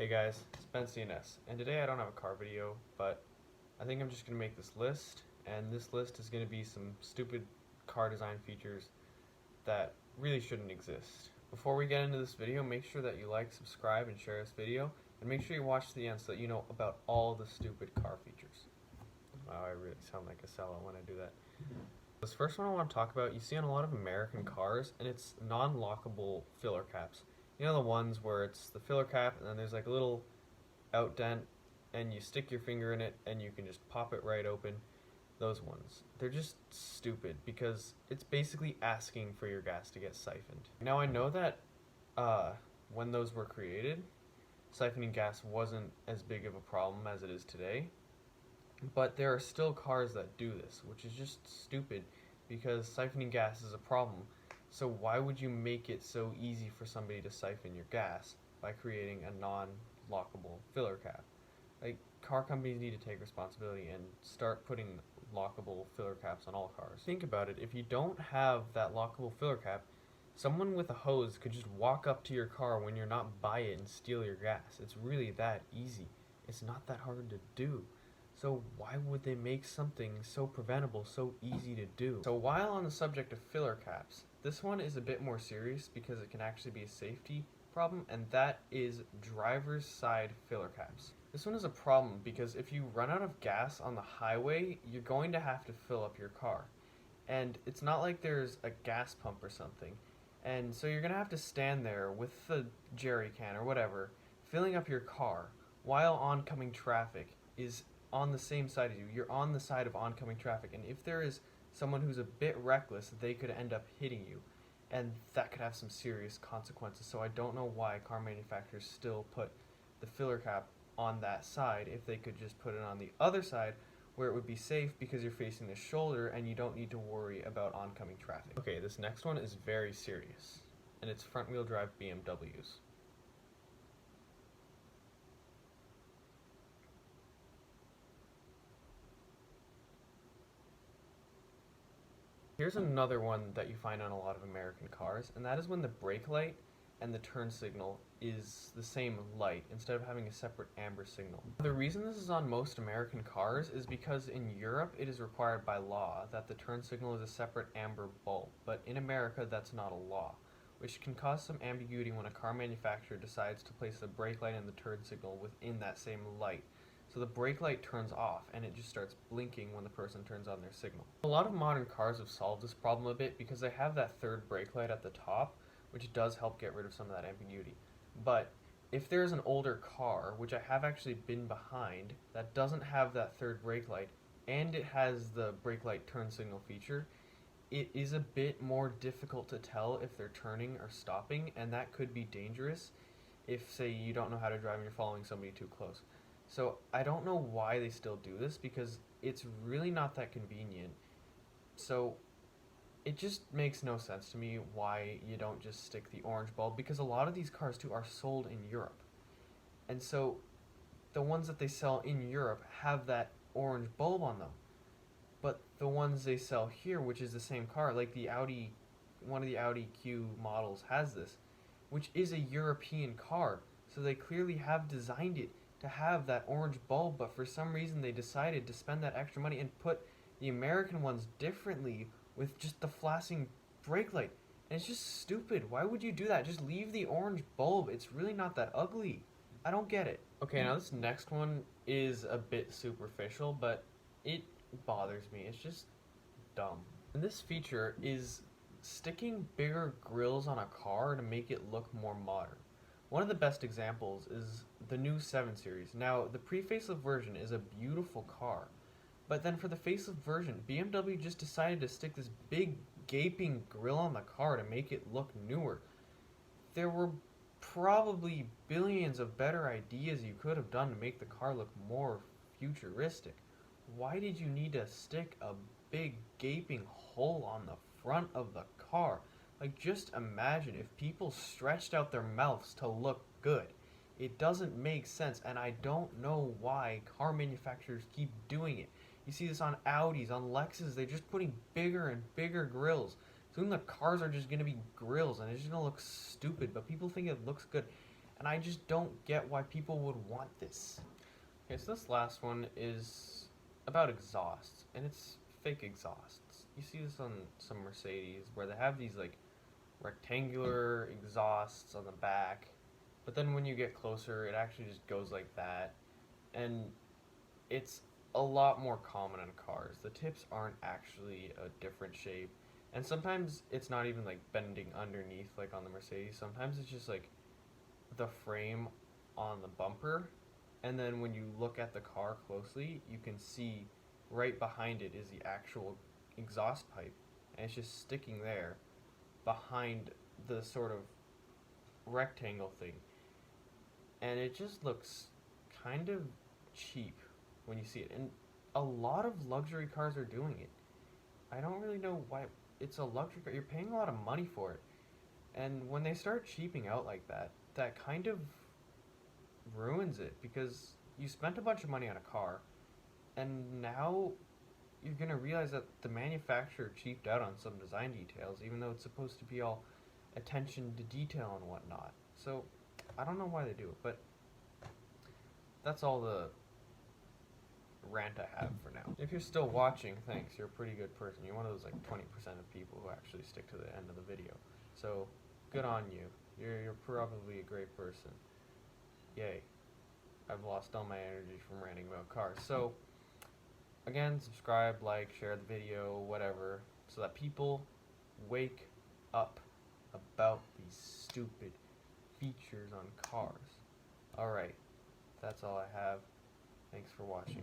Hey guys, it's Ben CNS, and today I don't have a car video, but I think I'm just going to make this list, and this list is going to be some stupid car design features that really shouldn't exist. Before we get into this video, make sure that you like, subscribe, and share this video, and make sure you watch to the end so that you know about all the stupid car features. Wow, I really sound like a sellout when I do that. This first one I want to talk about, you see on a lot of American cars, and it's non-lockable filler caps. You know the ones where it's the filler cap and then there's like a little out dent and you stick your finger in it and you can just pop it right open. Those ones. They're just stupid because it's basically asking for your gas to get siphoned. Now I know that when those were created, siphoning gas wasn't as big of a problem as it is today. But there are still cars that do this, which is just stupid because siphoning gas is a problem. So why would you make it so easy for somebody to siphon your gas by creating a non-lockable filler cap? Like, car companies need to take responsibility and start putting lockable filler caps on all cars. Think about it, if you don't have that lockable filler cap, someone with a hose could just walk up to your car when you're not by it and steal your gas. It's really that easy. It's not that hard to do. So why would they make something so preventable, so easy to do? So while on the subject of filler caps, this one is a bit more serious because it can actually be a safety problem, and that is driver's side filler caps. This one is a problem because if you run out of gas on the highway, you're going to have to fill up your car. And it's not like there's a gas pump or something. And so you're going to have to stand there with the jerry can or whatever, filling up your car while oncoming traffic is on the same side as you. You're on the side of oncoming traffic, and if there is someone who's a bit reckless, they could end up hitting you, and that could have some serious consequences. So I don't know why car manufacturers still put the filler cap on that side if they could just put it on the other side where it would be safe because you're facing the shoulder and you don't need to worry about oncoming traffic. Okay, this next one is very serious, and it's front wheel drive BMWs. Here's another one that you find on a lot of American cars, and that is when the brake light and the turn signal is the same light instead of having a separate amber signal. The reason this is on most American cars is because in Europe it is required by law that the turn signal is a separate amber bulb, but in America that's not a law, which can cause some ambiguity when a car manufacturer decides to place the brake light and the turn signal within that same light. So the brake light turns off and it just starts blinking when the person turns on their signal. A lot of modern cars have solved this problem a bit because they have that third brake light at the top, which does help get rid of some of that ambiguity. But if there's an older car, which I have actually been behind, that doesn't have that third brake light and it has the brake light turn signal feature, it is a bit more difficult to tell if they're turning or stopping, and that could be dangerous if, say, you don't know how to drive and you're following somebody too close. So I don't know why they still do this because it's really not that convenient. So it just makes no sense to me why you don't just stick the orange bulb, because a lot of these cars too are sold in Europe. And so the ones that they sell in Europe have that orange bulb on them. But the ones they sell here, which is the same car, like the Audi, one of the Audi Q models has this, which is a European car. So they clearly have designed it to have that orange bulb, but for some reason they decided to spend that extra money and put the American ones differently with just the flashing brake light. And it's just stupid. Why would you do that? Just leave the orange bulb. It's really not that ugly. I don't get it. Okay, now this next one is a bit superficial, but it bothers me. It's just dumb. And this feature is sticking bigger grills on a car to make it look more modern. One of the best examples is the new 7 Series. Now, the pre-facelift version is a beautiful car, but then for the facelift version, BMW just decided to stick this big gaping grille on the car to make it look newer. There were probably billions of better ideas you could have done to make the car look more futuristic. Why did you need to stick a big gaping hole on the front of the car? Like, just imagine if people stretched out their mouths to look good. It doesn't make sense, and I don't know why car manufacturers keep doing it. You see this on Audis, on Lexus, they're just putting bigger and bigger grills. Soon the cars are just going to be grills, and it's just going to look stupid, but people think it looks good. and I just don't get why people would want this. Okay, so this last one is about exhausts, and it's fake exhausts. You see this on some Mercedes where they have these like rectangular exhausts on the back, but then when you get closer, it actually just goes like that, and it's a lot more common in cars. The tips aren't actually a different shape, and sometimes it's not even like bending underneath like on the Mercedes. Sometimes it's just like the frame on the bumper, and then when you look at the car closely, you can see right behind it is the actual exhaust pipe, and it's just sticking there behind the sort of rectangle thing, and it just looks kind of cheap when you see it. And a lot of luxury cars are doing it. I don't really know why. It's a luxury car. You're paying a lot of money for it. And when they start cheaping out like that, that kind of ruins it, because you spent a bunch of money on a car, and now you're going to realize that the manufacturer cheaped out on some design details, even though it's supposed to be all attention to detail and whatnot. So I don't know why they do it, but that's all the rant I have for now. If you're still watching, thanks. You're a pretty good person. You're one of those like 20% of people who actually stick to the end of the video. So good on you. You're probably a great person. Yay. I've lost all my energy from ranting about cars. So again, subscribe, like, share the video, whatever, so that people wake up about these stupid features on cars. Alright, that's all I have. Thanks for watching.